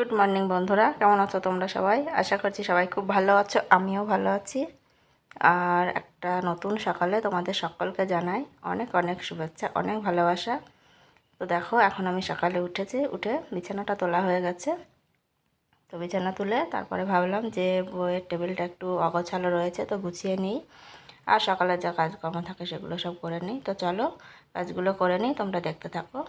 Good morning বন্ধুরা, কেমন আছো তোমরা সবাই? আশা করছি সবাই খুব ভালো আছো, আমিও ভালো আছি। আর একটা নতুন সকালে তোমাদের সকলকে জানাই অনেক অনেক শুভেচ্ছা, অনেক ভালোবাসা। তো দেখো, এখন আমি সকালে উঠেছি, উঠে বিছানাটা তোলা হয়ে গেছে। তো বিছানা তুলে তারপরে ভাবলাম যে বইয়ের টেবিলটা একটু অগোছালো রয়েছে, তো গুছিয়ে নিই। আর সকালে যা কাজকর্ম থাকে সেগুলো সব করে নিই। তো চলো কাজগুলো করে নিই, তোমরা দেখতে থাকো।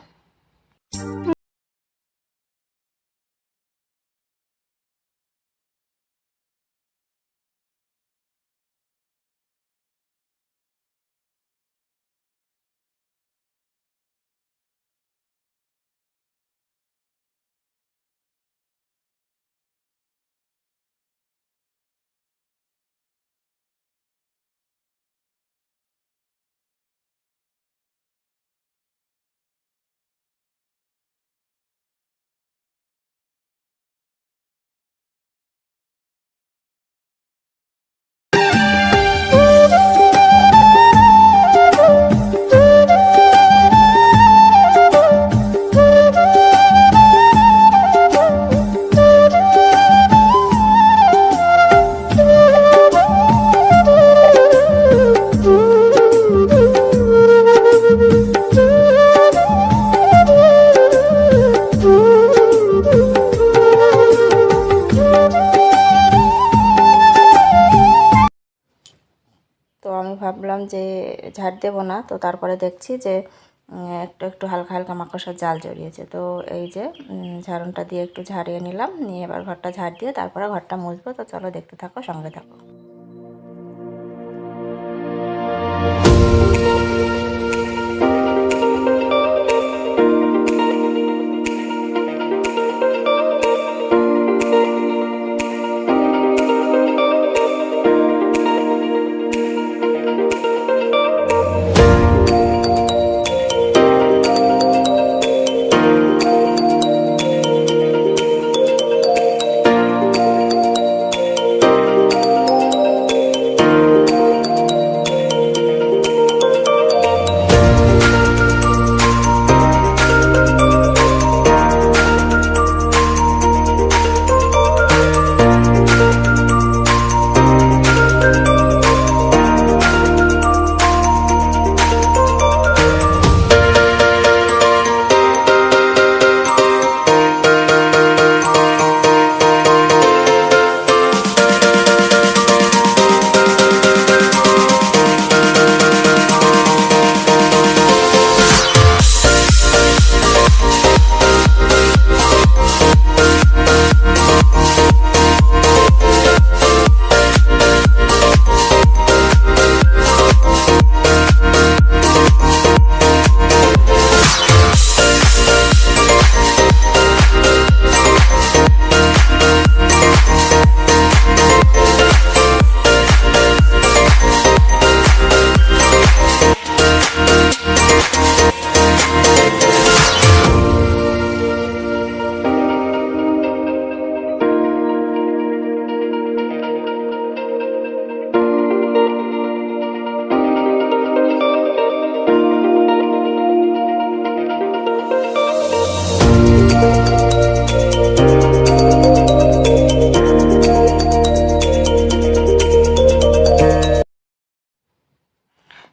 তো আমি ভাবলাম যে ঝাড় দেবো না, তো তারপরে দেখছি যে একটু একটু হালকা হালকা মাকড়সার জাল জড়িয়েছে। তো এই যে ঝাড়ুনটা দিয়ে একটু ঝাড়িয়ে নিলাম, নিয়ে এবার ঘরটা ঝাড় দিয়ে তারপরে ঘরটা মুছবো। তো চলো দেখতে থাকো, সঙ্গে থাকো।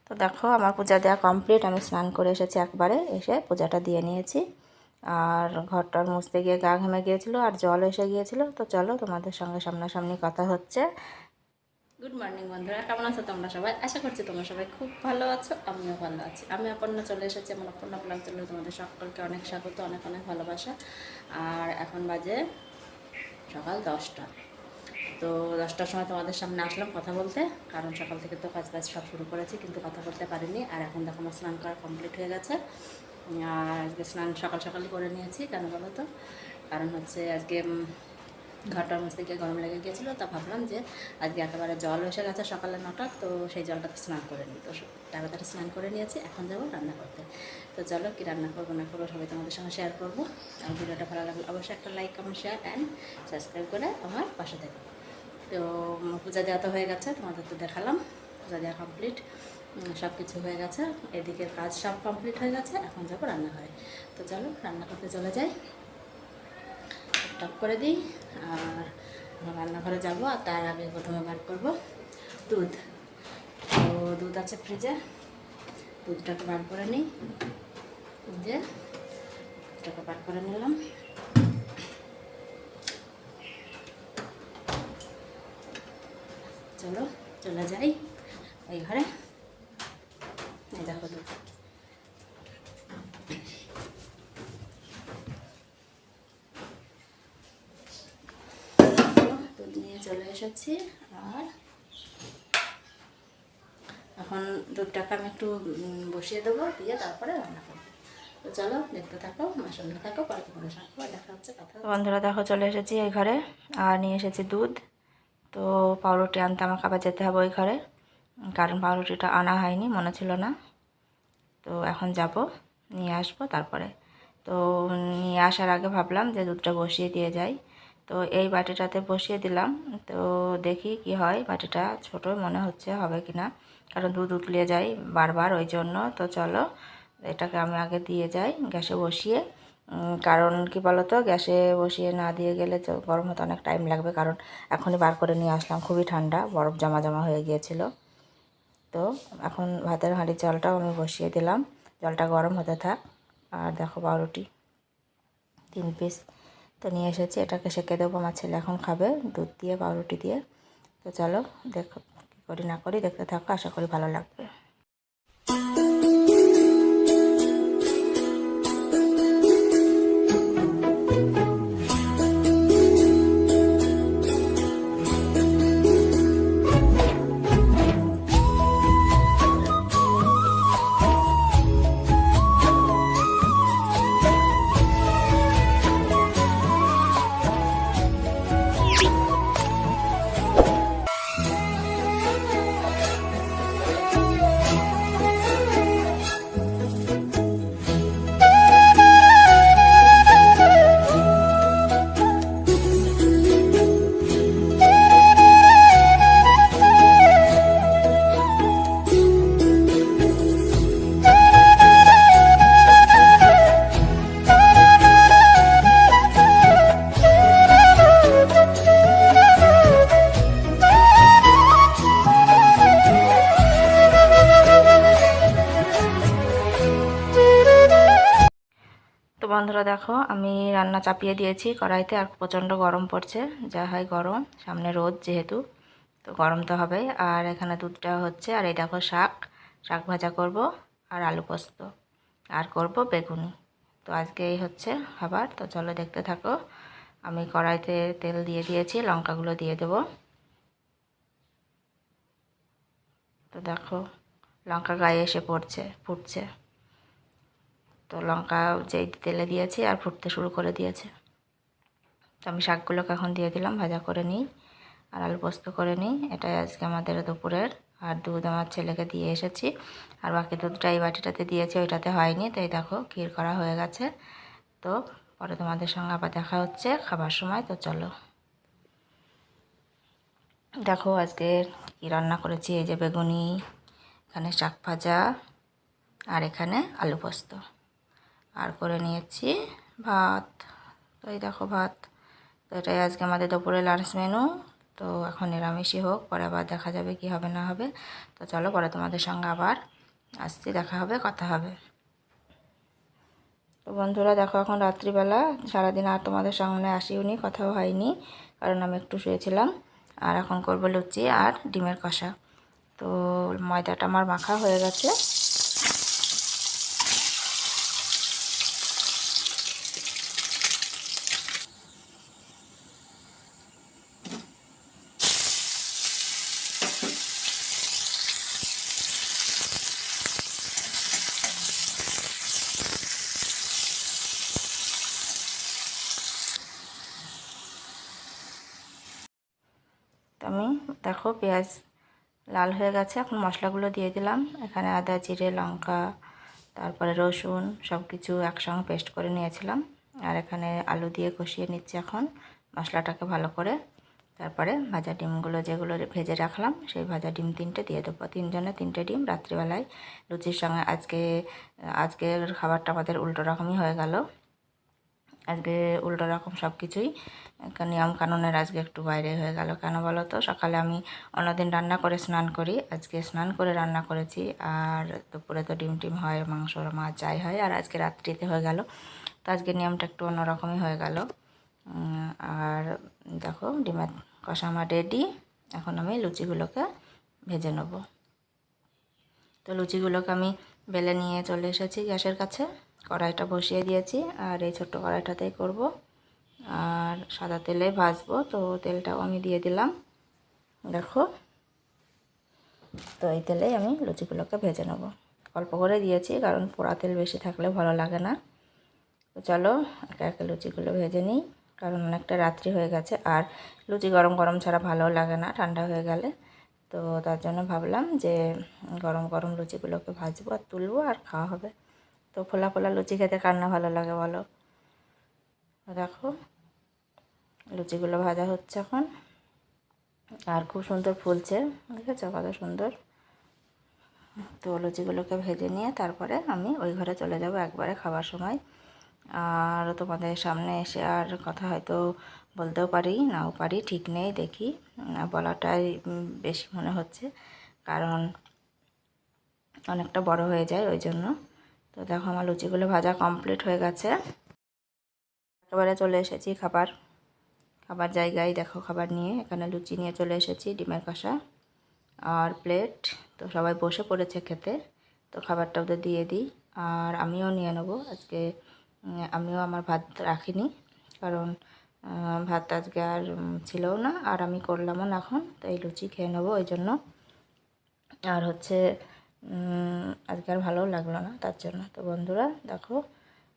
তো দেখো, আমার পূজা দেওয়া কমপ্লিট। আমি স্নান করে এসেছি, একবারে এসে পূজাটা দিয়ে নিয়েছি। আর ঘরটার মুছতে গিয়ে গা ঘেমে গিয়েছিলো আর জল এসে গিয়েছিলো। তো চলো তোমাদের সঙ্গে সামনাসামনি কথা হচ্ছে। গুড মর্নিং বন্ধুরা, কেমন আছো তোমরা সবাই? আশা করছি তোমরা সবাই খুব ভালো আছো, আমিও ভালো আছি। আমি অপর্ণা চলে এসেছি, আমার অপর্ণা ব্লগ চ্যানেলে তোমাদের সকলকে অনেক স্বাগত, অনেক অনেক ভালোবাসা। আর এখন বাজে সকাল 10টা। তো 10টার সময় তোমাদের সামনে আসলাম কথা বলতে, কারণ সকাল থেকে তো কাজ বাজ সব শুরু করেছি, কিন্তু কথা বলতে পারিনি। আর এখন দেখো আমার স্নান করা কমপ্লিট হয়ে গেছে। আর আজকে স্নান সকাল সকালই করে নিয়েছি। কেন বলো তো? কারণ হচ্ছে আজকে ঘরটার মধ্যে গিয়ে গরম লেগে গিয়েছিলো, তা ভাবলাম যে আজকে একেবারে জল এসে গেছে সকালে 9টা, তো সেই জলটাতে স্নান করে নিই। তো তাড়াতাড়ি স্নান করে নিয়েছি, এখন যাবো রান্না করতে। তো চলো, কি রান্না করবো না করবো সবাই তোমাদের সঙ্গে শেয়ার করবো। আর ভিডিওটা ভালো লাগলে অবশ্যই একটা like, comment, share and subscribe করে আমার পাশে থেকো। তো পূজা দেওয়া তো হয়ে গেছে, তোমাদের তো দেখালাম পূজা দেওয়া কমপ্লিট, সব কিছু হয়ে গেছে। এদিকের কাজ সব কমপ্লিট হয়ে গেছে, এখন যাবো রান্নাঘরে। তো চলো রান্না করতে চলে যাই। অফ করে দিই আর রান্নাঘরে যাব। আর তার আগে প্রথমে বার করব দুধ। তো দুধ আছে ফ্রিজে, দুধটাকে বার করে নিই। দুধটাকে বার করে নিলাম। চলো চলে যাই ওই ঘরে। এই দেখো দুধ। দুধ নিয়ে চলে এসেছি। আর এখন দুধটাকে আমি একটু বসিয়ে দেবো, দিয়ে তারপরে রান্না করবো। তো চলো দেখতে থাকো, আমার সঙ্গে থাকো, পরে তোমাদের সঙ্গে দেখা হচ্ছে। কথা বন্ধুরা দেখো চলে এসেছি এই ঘরে আর নিয়ে এসেছি দুধ। তো পাউরুটি আনতে আমাকে আবার যেতে হবে ওই ঘরে, কারণ পাউরুটিটা আনা হয়নি, মনে ছিল না। তো এখন যাব, নিয়ে আসবো তারপরে। তো নিয়ে আসার আগে ভাবলাম যে দুধটা বসিয়ে দিয়ে যাই। তো এই বাটিটাতে বসিয়ে দিলাম। তো দেখি কি হয়, বাটিটা ছোট মনে হচ্ছে, হবে কি না, কারণ দুধ উতলিয়ে যায় বারবার, ওই জন্য। তো চলো এটাকে আমি আগে দিয়ে যাই গ্যাসে বসিয়ে। কারণ কি বলো তো, গ্যাসে বসিয়ে না দিয়ে গেলে তো গরম হতে অনেক টাইম লাগবে, কারণ এখনই বার করে নিয়ে আসলাম, খুবই ঠান্ডা, বরফ জমা জমা হয়ে গিয়েছিল। তো এখন ভাতের হাঁড়ির জলটাও আমি বসিয়ে দিলাম, জলটা গরম হতে থাক। আর দেখো পাউরুটি 3 পিস তো নিয়ে এসেছি, এটাকে সেঁকে দেবো, আমার ছেলে এখন খাবে দুধ দিয়ে পাউরুটি দিয়ে। তো চলো দেখো কী করি না করি, দেখতে থাকো, আশা করি ভালো লাগবে। তো বন্ধুরা দেখো আমি রান্না চাপিয়ে দিয়েছি কড়াইতে, আর প্রচণ্ড গরম পড়ছে, যা হয় গরম, সামনে রোদ যেহেতু, তো গরম তো হবেই। আর এখানে দুধটা হচ্ছে, আর এই দেখো শাক ভাজা করব, আর আলু পোস্ত, আর করব বেগুনি। তো আজকে এই হচ্ছে খাবার। তো চলো দেখতে থাকো। আমি কড়াইতে তেল দিয়ে দিয়েছি, লঙ্কাগুলো দিয়ে দেব। তো দেখো লঙ্কা গায়ে এসে ফুটছে। তো লঙ্কা যেই তেলে দিয়েছি আর ফুটতে শুরু করে দিয়েছে। তো আমি শাকগুলোকে এখন দিয়ে দিলাম, ভাজা করে নিই আর আলু পোস্ত করে নিই। এটাই আজকে আমাদের দুপুরের। আর দুধ আমার ছেলেকে দিয়ে এসেছি, আর বাকি দুধটা এই বাটিটাতে দিয়েছি, ওইটাতে হয়নি। তাই দেখো ক্ষীর করা হয়ে গেছে। তো পরে তোমাদের সঙ্গে আবার দেখা হচ্ছে খাবার সময়। তো চলো দেখো আজকে কী রান্না করেছি। এই যে বেগুনি, এখানে শাক ভাজা, আর এখানে আলু পোস্ত, আর করে নিয়েছি ভাত। তো এই দেখো ভাত। তো এটাই আজকে আমাদের দুপুরে লাঞ্চ মেনু। তো এখন নিরামিষই হোক, পরে আবার দেখা যাবে কি হবে না হবে। তো চলো পরে তোমাদের সঙ্গে আবার আসছি, দেখা হবে, কথা হবে। তো বন্ধুরা দেখো এখন রাত্রিবেলা, সারাদিন আর তোমাদের সামনে আসিওনি, কথাও হয়নি, কারণ আমি একটু শুয়েছিলাম। আর এখন করবো লুচি আর ডিমের কষা। তো ময়দাটা আমার মাখা হয়ে গেছে। তো আমি দেখো পেঁয়াজ লাল হয়ে গেছে, এখন মশলাগুলো দিয়ে দিলাম। এখানে আদা, জিরে, লঙ্কা, তারপরে রসুন, সব কিছু একসঙ্গে পেস্ট করে নিয়েছিলাম। আর এখানে আলু দিয়ে কষিয়ে নিচ্ছি এখন মশলাটাকে ভালো করে। তারপরে ভাজা ডিমগুলো যেগুলো ভেজে রাখলাম, সেই ভাজা ডিম 3টে দিয়ে দেবো। 3জনে 3টে ডিম রাত্রিবেলায় লুচির সঙ্গে। আজকের খাবারটা আমাদের উল্টো রকমই হয়ে গেল। আজকে উল্টো রকম সব কিছুই নিয়ম কানুনের আজকে একটু বাইরে হয়ে গেল। কেন বলো তো, সকালে আমি অন্যদিন রান্না করে স্নান করি, আজকে স্নান করে রান্না করেছি। আর দুপুরে তো ডিম টিম হয়, মাংস মাছ যাই হয়, আর আজকে রাত্রিতে হয়ে গেল। তো আজকে নিয়মটা একটু অন্যরকমই হয়ে গেল। আর দেখো ডিমের কষা আমার রেডি। এখন আমি লুচিগুলোকে ভেজে নেব। তো লুচিগুলোকে আমি বেলে নিয়ে চলে এসেছি গ্যাসের কাছে, কড়াইটা বসিয়ে দিয়েছি। আর এই ছোট্ট কড়াইটাতেই করব, আর সাদা তেলে ভাজবো। তো তেলটাও আমি দিয়ে দিলাম, দেখো। তো এই তেলেই আমি লুচিগুলোকে ভেজে নেব। অল্প করে দিয়েছি, কারণ পোড়া তেল বেশি থাকলে ভালো লাগে না। তো চলো একে একে লুচিগুলো ভেজে নিই, কারণ অনেকটা রাত্রি হয়ে গেছে। আর লুচি গরম গরম ছাড়া ভালো লাগে না, ঠান্ডা হয়ে গেলে। তো তার জন্য ভাবলাম যে গরম গরম লুচিগুলোকে ভাজবো আর তুলবো আর খাওয়া হবে। তো ফোলা ফোলা লুচি খেতে কার না ভালো লাগে বলো। দেখো লুচিগুলো ভাজা হচ্ছে এখন, আর খুব সুন্দর ফুলছে, দেখেছো কত সুন্দর। তো লুচিগুলোকে ভেজে নিয়ে তারপরে আমি ওই ঘরে চলে যাব একবারে খাবার সময়। আর তোমাদের সামনে এসে আর কথা হয়তো বলতেও পারি নাও পারি, ঠিক নেই, দেখি। বলাটাই বেশি মনে হচ্ছে, কারণ অনেকটা বড় হয়ে যায় ওই জন্য। তো দেখো আমার লুচিগুলো ভাজা কমপ্লিট হয়ে গেছে, একেবারে চলে এসেছি খাবার জায়গায়। দেখো খাবার নিয়ে এখানে লুচি নিয়ে চলে এসেছি, ডিমের কষা আর প্লেট। তো সবাই বসে পড়েছে খেতে, তো খাবারটা ওদের দিয়ে দিই। আর আমিও নিয়ে নেবো আজকে। আমিও আমার ভাত রাখিনি, কারণ ভাত আজকে আর ছিলও না, আর আমি করলামও না এখন। তো এই লুচি খেয়ে নেবো ওই জন্য। আর হচ্ছে আজকে আর ভালোও লাগলো না তার জন্য। তো বন্ধুরা দেখো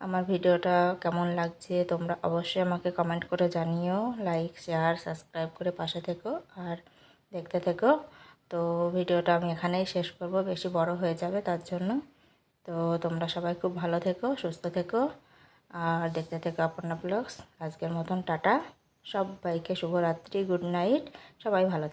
আমার ভিডিওটা কেমন লাগছে তোমরা অবশ্যই আমাকে কমেন্ট করে জানিও। লাইক শেয়ার সাবস্ক্রাইব করে পাশে থেকো আর দেখতে থেকো। তো ভিডিওটা আমি এখানেই শেষ করব, বেশি বড় হয়ে যাবে তার জন্য। তো তোমরা সবাই খুব ভালো থেকো, সুস্থ থেকো, আর দেখতে থেকো অপর্ণা ব্লগস। আজকের মতন টাটা, সবাইকে শুভরাত্রি, গুড নাইট, সবাই ভালো থেকো।